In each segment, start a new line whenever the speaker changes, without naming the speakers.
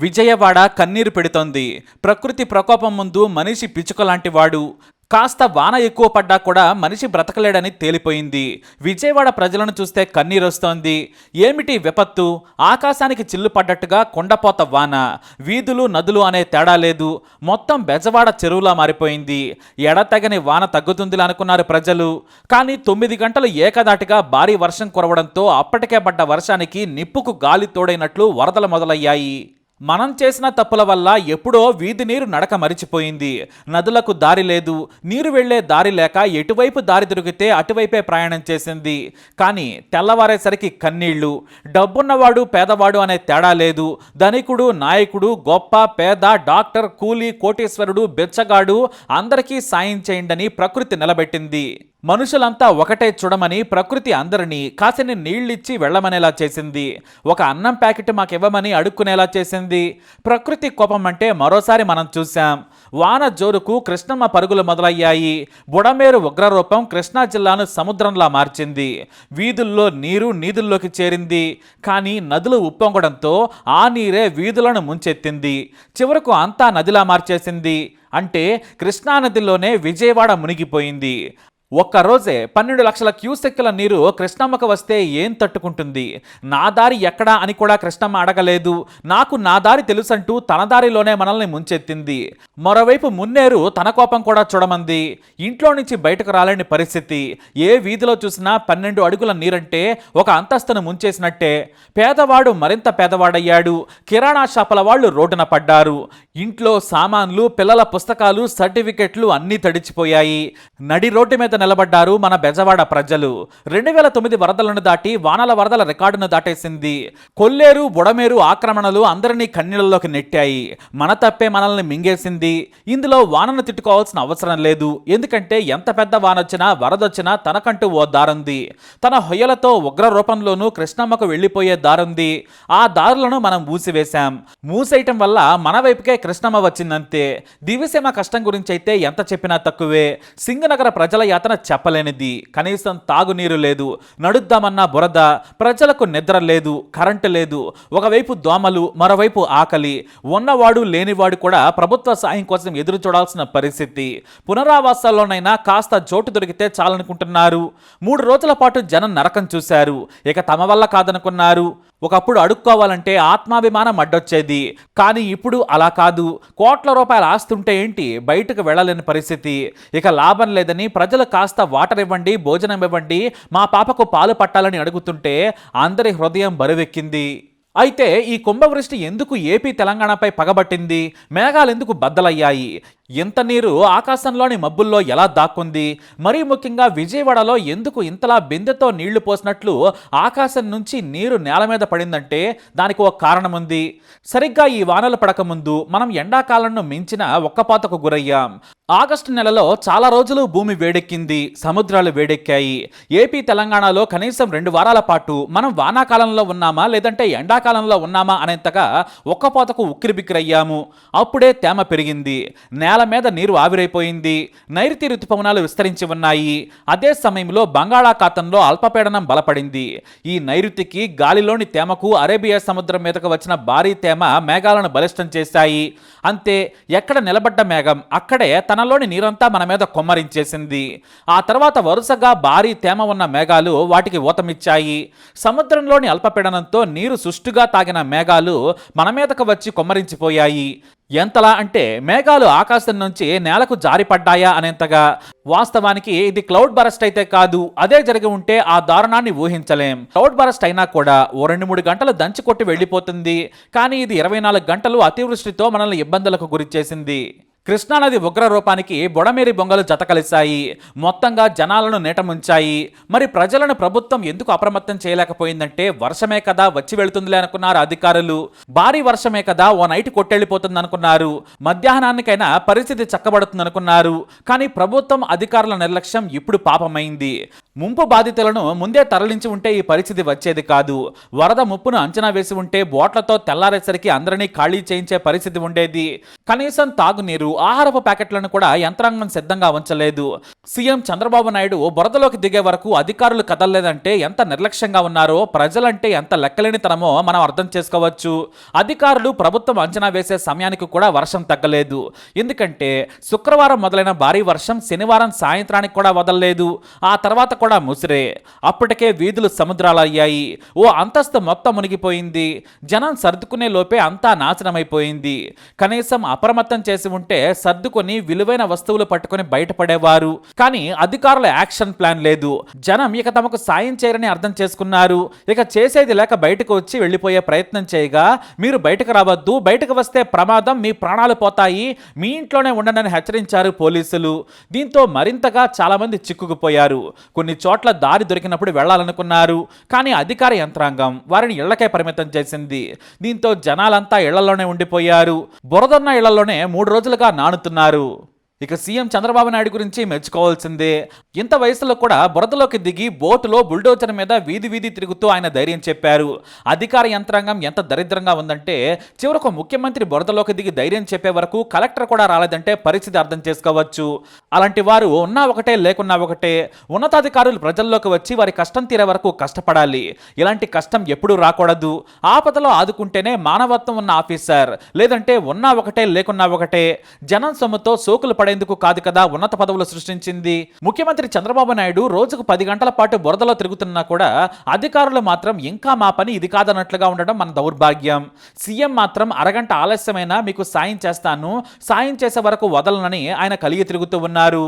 విజయవాడ కన్నీరు పెడుతోంది. ప్రకృతి ప్రకోపం ముందు మనిషి పిచ్చుకలాంటి వాడు. కాస్త వాన ఎక్కువ పడ్డా కూడా మనిషి బ్రతకలేడని తేలిపోయింది. విజయవాడ ప్రజలను చూస్తే కన్నీరొస్తోంది. ఏమిటి విపత్తు? ఆకాశానికి చిల్లు పడ్డట్టుగా కొండపోత వాన. వీధులు నదులు అనే తేడా లేదు. మొత్తం బెజవాడ చెరువులా మారిపోయింది. ఎడతెగని వాన తగ్గుతుందిలా అనుకున్నారు ప్రజలు. కానీ 9 గంటలు ఏకదాటిగా భారీ వర్షం కురవడంతో అప్పటికే పడ్డ వర్షానికి నిప్పుకు గాలి తోడైనట్లు వరదలు మొదలయ్యాయి. మనం చేసిన తప్పుల వల్ల ఎప్పుడో వీధి నీరు నడక మరిచిపోయింది. నదులకు దారి లేదు. నీరు వెళ్లే దారి లేక ఎటువైపు దారి దొరికితే అటువైపే ప్రయాణం చేసింది. కానీ తెల్లవారేసరికి కన్నీళ్లు. డబ్బున్నవాడు పేదవాడు అనే తేడా లేదు. ధనికుడు నాయకుడు, గొప్ప పేద, డాక్టర్, కూలీ, కోటీశ్వరుడు, బిచ్చగాడు అందరికీ సాయం చేయండని ప్రకృతి నిలబెట్టింది. మనుషులంతా ఒకటే చూడమని ప్రకృతి అందరినీ కాసిని నీళ్ళిచ్చి వెళ్లమనేలా చేసింది. ఒక అన్నం ప్యాకెట్ మాకివ్వమని అడుక్కునేలా చేసింది. ప్రకృతి కోపం అంటే మరోసారి మనం చూశాం. వాన జోరుకు కృష్ణమ్మ పరుగులు మొదలయ్యాయి. బుడమేరు ఉగ్రరూపం కృష్ణా జిల్లాను సముద్రంలా మార్చింది. వీధుల్లో నీరు నీదుల్లోకి చేరింది. కానీ నదులు ఉప్పొంగడంతో ఆ నీరే వీధులను ముంచెత్తింది. చివరకు అంతా నదిలా మార్చేసింది. అంటే కృష్ణానదిలోనే విజయవాడ మునిగిపోయింది. ఒక్కరోజే 12 లక్షల క్యూసెక్కుల నీరు కృష్ణమ్మకు వస్తే ఏం తట్టుకుంటుంది? నా దారి ఎక్కడా అని కూడా కృష్ణమ్మ అడగలేదు. నాకు నా దారి తెలుసంటూ తన దారిలోనే మనల్ని ముంచెత్తింది. మరోవైపు మున్నేరు తన కోపం కూడా చూడమంది. ఇంట్లో నుంచి బయటకు రాలేని పరిస్థితి. ఏ వీధిలో చూసినా 12 అడుగుల నీరంటే ఒక అంతస్తును ముంచేసినట్టే. పేదవాడు మరింత పేదవాడయ్యాడు. కిరాణా షాపుల వాళ్ళు రోడ్డున పడ్డారు. ఇంట్లో సామాన్లు, పిల్లల పుస్తకాలు, సర్టిఫికెట్లు అన్నీ తడిచిపోయాయి. నడి రోడ్డు మీద నిలబడ్డారు మన బెజవాడ ప్రజలు. 2009 వరదలను దాటి వానల వరదల రికార్డును దాటేసింది. కొల్లేరు, బుడమేరు ఆక్రమణలు అందరినీ కన్నీళ్లలోకి నెట్టాయి. మన తప్పే మనల్ని మింగేసింది. ఇందులో వానను తిట్టుకోవాల్సిన అవసరం లేదు. ఎందుకంటే ఎంత పెద్ద వానొచ్చినా వరదొచ్చినా తనకంటూ ఓ దారుంది. తన హొయ్యలతో ఉగ్ర రూపంలోనూ కృష్ణమ్మకు వెళ్లిపోయే దారుంది. ఆ దారులను మనం మూసివేశాం. మూసేయటం వల్ల మన వైపుకే కృష్ణమ్మ వచ్చిందంతే. దివిసీమ కష్టం గురించి అయితే ఎంత చెప్పినా తక్కువే. సింగనగర ప్రజల యాతన చెప్పలేనిది. కనీసం తాగునీరు లేదు. నడుద్దామన్నా బురద. ప్రజలకు నిద్ర లేదు, కరెంటు లేదు. ఒకవైపు దోమలు, మరోవైపు ఆకలి. ఉన్నవాడు లేనివాడు కూడా ప్రభుత్వ సాయం కోసం ఎదురు చూడాల్సిన పరిస్థితి. పునరావాసాల్లోనైనా కాస్త చోటు దొరికితే చాలనుకుంటున్నారు. 3 రోజుల పాటు జనం నరకం చూశారు. ఇక తమ వల్ల కాదనుకున్నారు. ఒకప్పుడు అడుక్కోవాలంటే ఆత్మాభిమానం అడ్డొచ్చేది. కానీ ఇప్పుడు అలా కాదు. కోట్ల రూపాయల ఆస్తుంటే ఏంటి, బయటకు వెళ్ళలేని పరిస్థితి. ఇక లాభం లేదని ప్రజలు కాస్త వాటర్ ఇవ్వండి, భోజనం ఇవ్వండి, మా పాపకు పాలు పట్టాలని అడుగుతుంటే అందరి హృదయం బరువెక్కింది. అయితే ఈ కుంభవృష్టి ఎందుకు ఏపీ తెలంగాణపై పగబట్టింది? మేఘాలు ఎందుకు బద్దలయ్యాయి? ఇంత నీరు ఆకాశంలోని మబ్బుల్లో ఎలా దాక్కుంది? మరీ ముఖ్యంగా విజయవాడలో ఎందుకు ఇంతలా బిందెతో నీళ్లు పోసినట్లు ఆకాశం నుంచి నీరు నేల మీద పడిందంటే దానికి ఒక కారణం ఉంది. సరిగ్గా ఈ వానలు పడకముందు మనం ఎండాకాలంను మించిన ఒక్కపాతకు గురయ్యాం. ఆగస్టు నెలలో చాలా రోజులు భూమి వేడెక్కింది, సముద్రాలు వేడెక్కాయి. ఏపీ తెలంగాణలో కనీసం 2 వారాల పాటు మనం వానాకాలంలో ఉన్నామా లేదంటే ఎండాకాలంలో ఉన్నామా అనేంతగా ఒక్కపాతకు ఉక్కిరిబిక్కిరయ్యాము. అప్పుడే తేమ పెరిగింది. నేల మీద నీరు ఆవిరైపోయింది. నైరుతి ఋతుపవనాలు విస్తరించి ఉన్నాయి. అదే సమయంలో బంగాళాఖాతంలో అల్పపీడనం బలపడింది. ఈ నైరుతికి, గాలిలోని తేమకు అరేబియా సముద్రం మీదకు వచ్చిన భారీ తేమ మేఘాలను బలిష్టం చేశాయి. అంతే, ఎక్కడ నిలబడ్డ మేఘం అక్కడే తనలోని నీరంతా మన మీద కొమ్మరించేసింది. ఆ తర్వాత వరుసగా భారీ తేమ ఉన్న మేఘాలు వాటికి ఊతమిచ్చాయి. సముద్రంలోని అల్పపీడనంతో నీరు సుష్టుగా తాగిన మేఘాలు మన మీదకు వచ్చి కొమ్మరించిపోయాయి. ఎంతలా అంటే మేఘాలు ఆకాశం నుంచి నేలకు జారిపడ్డాయా అనేంతగా. వాస్తవానికి ఇది క్లౌడ్ బరస్ట్ అయితే కాదు. అదే జరిగి ఉంటే ఆ దారుణాన్ని ఊహించలేం. క్లౌడ్ బరస్ట్ అయినా కూడా ఓ 2-3 గంటలు దంచి కొట్టి వెళ్ళిపోతుంది. కానీ ఇది 24 గంటలు అతివృష్టితో మనల్ని ఇబ్బందులకు గురి చేసింది. కృష్ణానది ఉగ్ర రూపానికి బుడమేరి బొంగలు జత కలిశాయి. మొత్తంగా జనాలను నీటముంచాయి. మరి ప్రజలను ప్రభుత్వం ఎందుకు అప్రమత్తం చేయలేకపోయిందంటే వర్షమే కదా వచ్చి వెళుతుందిలే అనుకున్నారు అధికారులు. భారీ వర్షమే కదా ఓ నైట్ కొట్టెళ్ళిపోతుంది అనుకున్నారు. మధ్యాహ్నానికైనా పరిస్థితి చక్కబడుతుంది అనుకున్నారు. కానీ ప్రభుత్వం అధికారుల నిర్లక్ష్యం ఇప్పుడు పాపమైంది. ముంపు బాధితులను ముందే తరలించి ఉంటే ఈ పరిస్థితి వచ్చేది కాదు. వరద ముప్పును అంచనా వేసి ఉంటే బోట్లతో తెల్లారేసరికి అందరినీ ఖాళీ చేయించే పరిస్థితి ఉండేది. కనీసం తాగునీరు, ఆహారపు ప్యాకెట్లను కూడా యంత్రాంగం సిద్ధంగా ఉంచలేదు. సీఎం చంద్రబాబు నాయుడు బురదలోకి దిగే వరకు అధికారులు కదలలేదంటే ఎంత నిర్లక్ష్యంగా ఉన్నారో, ప్రజలంటే ఎంత లెక్కలేనితనమో మనం అర్థం చేసుకోవచ్చు. అధికారులు ప్రభుత్వం అంచనా వేసే సమయానికి కూడా వర్షం తగ్గలేదు. ఎందుకంటే శుక్రవారం మొదలైన భారీ వర్షం శనివారం సాయంత్రానికి కూడా వదలలేదు. ఆ తర్వాత కూడా ముసిరే. అప్పటికే వీధులు సముద్రాలయ్యాయి. ఓ అంతస్తు మొత్తం మునిగిపోయింది. జనం సర్దుకునే లోపే అంతా నాశనమైపోయింది. కనీసం అప్రమత్తం చేసి ఉంటే సర్దుకొని విలువైన వస్తువులు పట్టుకొని బయటపడేవారు. కానీ అధికారుల యాక్షన్ ప్లాన్ లేదు. జనం ఇక తమకు సాయం చేయరని అర్థం చేసుకున్నారు. ఇక చేసేది లేక బయటకు వచ్చి వెళ్ళిపోయే ప్రయత్నం చేయగా, మీరు బయటకు రావద్దు, బయటకు వస్తే ప్రమాదం, మీ ప్రాణాలు పోతాయి, మీ ఇంట్లోనే ఉండండి హెచ్చరించారు పోలీసులు. దీంతో మరింతగా చాలా మంది చిక్కుకుపోయారు. కొన్ని చోట్ల దారి దొరికినప్పుడు వెళ్లాలనుకున్నారు. కానీ అధికార యంత్రాంగం వారిని ఇళ్లకే పరిమితం చేసింది. దీంతో జనాలంతా ఇళ్లలోనే ఉండిపోయారు. బురదన్న ఇళ్లలోనే 3 రోజులుగా నానుతున్నారు. ఇక సీఎం చంద్రబాబు నాయుడు గురించి మెచ్చుకోవాల్సిందే. ఇంత వయసులో కూడా బురదలోకి దిగి బోటులో బుల్డోజర్ మీద వీధి వీధి తిరుగుతూ ఆయన ధైర్యం చెప్పారు. అధికార యంత్రాంగం ఎంత దరిద్రంగా ఉందంటే, చివరకు ముఖ్యమంత్రి బురదలోకి దిగి ధైర్యం చెప్పే వరకు కలెక్టర్ కూడా రాలేదంటే పరిస్థితి అర్థం చేసుకోవచ్చు. అలాంటి వారు ఉన్నా ఒకటే లేకున్నా ఒకటే. ఉన్నతాధికారులు ప్రజల్లోకి వచ్చి వారి కష్టం తీరే వరకు కష్టపడాలి. ఇలాంటి కష్టం ఎప్పుడూ రాకూడదు. ఆపదలో ఆదుకుంటేనే మానవత్వం ఉన్న ఆఫీసర్. లేదంటే ఉన్నా ఒకటే లేకున్నా ఒకటే. జనం సొమ్ముతో సోకులు పడేందుకు కాదు కదా ఉన్నత పదవులు సృష్టించింది. ముఖ్యమంత్రి చంద్రబాబు నాయుడు రోజుకు 10 గంటల పాటు బురదలో తిరుగుతున్నా కూడా అధికారులు మాత్రం ఇంకా మా పని ఇది కాదన్నట్లుగా ఉండడం మన దౌర్భాగ్యం. సీఎం మాత్రం అరగంట ఆలస్యమైనా మీకు సాయం చేస్తాను, సాయం చేసే వరకు వదలనని ఆయన కలిగి తిరుగుతూ ఉన్నారు.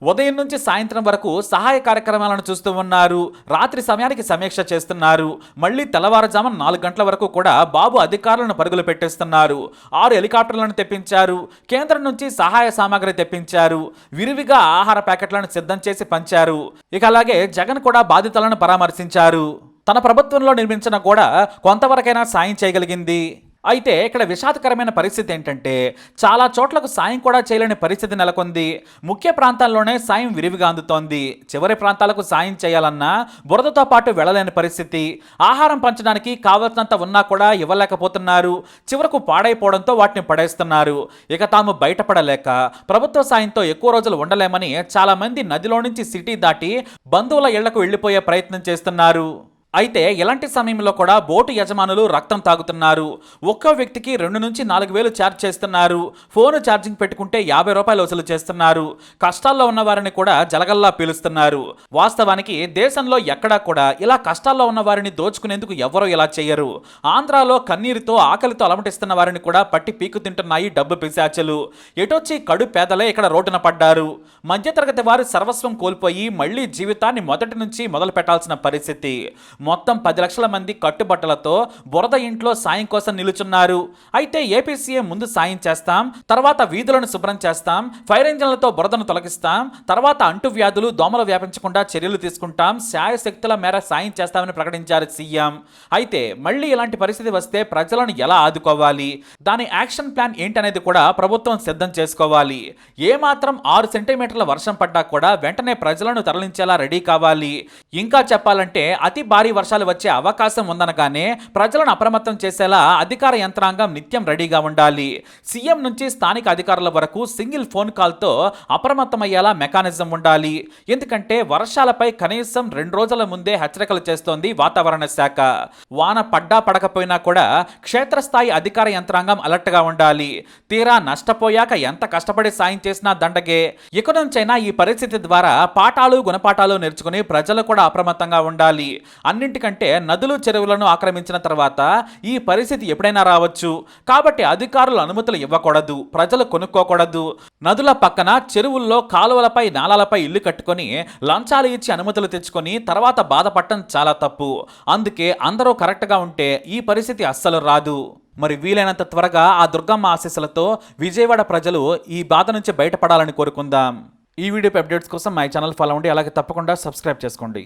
ఉదయం నుంచి సాయంత్రం వరకు సహాయ కార్యక్రమాలను చూస్తూ ఉన్నారు. రాత్రి సమయానికి సమీక్ష చేస్తున్నారు. మళ్ళీ తెల్లవారుజామున 4 గంటల వరకు కూడా బాబు అధికారులను పరుగులు పెట్టేస్తున్నారు. 6 హెలికాప్టర్లను తెప్పించారు. కేంద్రం నుంచి సహాయ సామాగ్రి తెప్పించారు. విరివిగా ఆహార ప్యాకెట్లను సిద్ధం చేసి పంచారు. ఇక అలాగే జగన్ కూడా బాధితులను పరామర్శించారు. తన ప్రభుత్వంలో నిర్మించిన కూడా కొంతవరకైనా సాయం చేయగలిగింది. అయితే ఇక్కడ విషాదకరమైన పరిస్థితి ఏంటంటే, చాలా చోట్లకు సాయం కూడా చేయలేని పరిస్థితి నెలకొంది. ముఖ్య ప్రాంతాల్లోనే సాయం విరివిగా అందుతోంది. చివరి ప్రాంతాలకు సాయం చేయాలన్నా బురదతో పాటు వెళ్ళలేని పరిస్థితి. ఆహారం పంచడానికి కావలసినంత ఉన్నా కూడా ఇవ్వలేకపోతున్నారు. చివరకు పాడైపోవడంతో వాటిని పడేస్తున్నారు. ఇక తాము బయటపడలేక ప్రభుత్వ సాయంతో ఎక్కువ రోజులు ఉండలేమని చాలా మంది నదిలో నుంచి సిటీ దాటి బంధువుల ఇళ్లకు వెళ్లిపోయే ప్రయత్నం చేస్తున్నారు. అయితే ఇలాంటి సమయంలో కూడా బోటు యజమానులు రక్తం తాగుతున్నారు. ఒక్కో వ్యక్తికి 2 నుంచి 4 వేలు ఛార్జ్ చేస్తున్నారు. ఫోన్ ఛార్జింగ్ పెట్టుకుంటే 50 రూపాయలు వసూలు చేస్తున్నారు. కష్టాల్లో ఉన్న వారిని కూడా జలగల్లా పీలుస్తున్నారు. వాస్తవానికి దేశంలో ఎక్కడా కూడా ఇలా కష్టాల్లో ఉన్న వారిని దోచుకునేందుకు ఎవరో ఇలా చేయరు. ఆంధ్రాలో కన్నీరుతో ఆకలితో అలమటిస్తున్న వారిని కూడా పట్టి పీకు తింటున్నాయి డబ్బు పిశాచులు. ఎటొచ్చి కడు పేదలే ఇక్కడ రోడ్డున పడ్డారు. మధ్యతరగతి వారు సర్వస్వం కోల్పోయి మళ్లీ జీవితాన్ని మొదటి నుంచి మొదలు పెట్టాల్సిన పరిస్థితి. మొత్తం 10 లక్షల మంది కట్టుబట్టలతో బురద ఇంట్లో సాయం కోసం నిలుచున్నారు. అయితే ఏపీ సీఎం ముందు సాయం చేస్తాం, తర్వాత వీధులను శుభ్రం చేస్తాం, ఫైర్ ఇంజన్లతో బురదను తొలగిస్తాం, తర్వాత అంటువ్యాధులు దోమలు వ్యాపించకుండా చర్యలు తీసుకుంటాం, శాయశక్తుల మేర సాయం చేస్తామని ప్రకటించారు సీఎం. అయితే మళ్ళీ ఇలాంటి పరిస్థితి వస్తే ప్రజలను ఎలా ఆదుకోవాలి, దాని యాక్షన్ ప్లాన్ ఏంటనేది కూడా ప్రభుత్వం సిద్ధం చేసుకోవాలి. ఏమాత్రం 6 సెంటీమీటర్ల వర్షం పడ్డా కూడా వెంటనే ప్రజలను తరలించేలా రెడీ కావాలి. ఇంకా చెప్పాలంటే అతి భారీ వర్షాలు వచ్చే అవకాశం ఉందనగానే ప్రజలను అప్రమత్తం చేసేలా అధికార యంత్రాంగం నిత్యం రెడీగా ఉండాలి. సీఎం నుంచి స్థానిక అధికారుల వరకు సింగిల్ ఫోన్ కాల్తో అప్రమత్తమయ్యేలా మెకానిజం ఉండాలి. ఎందుకంటే వర్షాలపై కనీసం 2 రోజుల ముందే హెచ్చరికలు చేస్తోంది వాతావరణ శాఖ. వాన పడ్డా పడకపోయినా కూడా క్షేత్రస్థాయి అధికార యంత్రాంగం అలర్ట్గా ఉండాలి. తీరా నష్టపోయాక ఎంత కష్టపడి సాయం చేసినా దండగే. ఇక నుంచైనా ఈ పరిస్థితి ద్వారా పాఠాలు గుణపాఠాలు నేర్చుకుని ప్రజలు కూడా అప్రమత్తంగా ఉండాలి. అన్నింటికంటే నదులు చెరువులను ఆక్రమించిన తర్వాత ఈ పరిస్థితి ఎప్పుడైనా రావచ్చు. కాబట్టి అధికారులు అనుమతులు ఇవ్వకూడదు, ప్రజలు కొనుక్కోకూడదు. నదుల పక్కన చెరువుల్లో కాలువలపై నాలాలపై ఇల్లు కట్టుకొని లంచాలు ఇచ్చి అనుమతులు తెచ్చుకొని తర్వాత బాధపడటం చాలా తప్పు. అందుకే అందరూ కరెక్ట్గా ఉంటే ఈ పరిస్థితి అస్సలు రాదు. మరి వీలైనంత త్వరగా ఆ దుర్గమ్మ ఆశీస్సులతో విజయవాడ ప్రజలు ఈ బాధ నుంచి బయటపడాలని కోరుకుందాం. ఈ వీడియో అప్డేట్స్ కోసం మై ఛానల్ ఫాలో అవ్వండి. అలాగే తప్పకుండా సబ్స్క్రైబ్ చేసుకోండి.